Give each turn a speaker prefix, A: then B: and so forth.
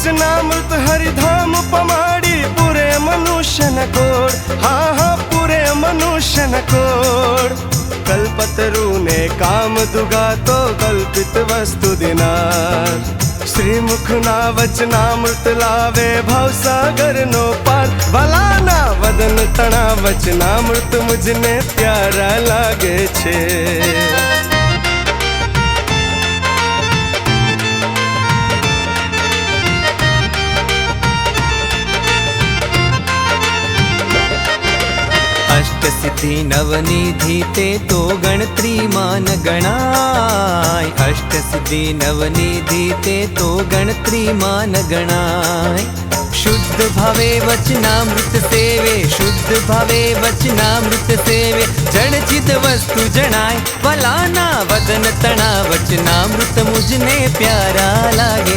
A: वचनामृत हरिधाम पमाड़ी पूरे मनुष्य न कोड हाँ हाँ पूरे मनुष्य न कोड कल्पतरु ने काम दुगा तो कल्पित वस्तु दिनार श्रीमुखना वचनामृत लावे भवसागर नो पार भलाना वदन तणा वचनामृत मुझने प्यारा लागे छे।
B: अष्ट सिद्धि नवनिधि ते तो गणत्री मान गणाय अष्ट सिद्धि नवनिधि ते तो गणत्री मान गणाय शुद्ध भावे वचनामृत सेवे शुद्ध भावे वचनामृत सेवे जड़ चिद वस्तु जनाय भलाना वदन तणा वचनामृत मुझने प्यारा लागे।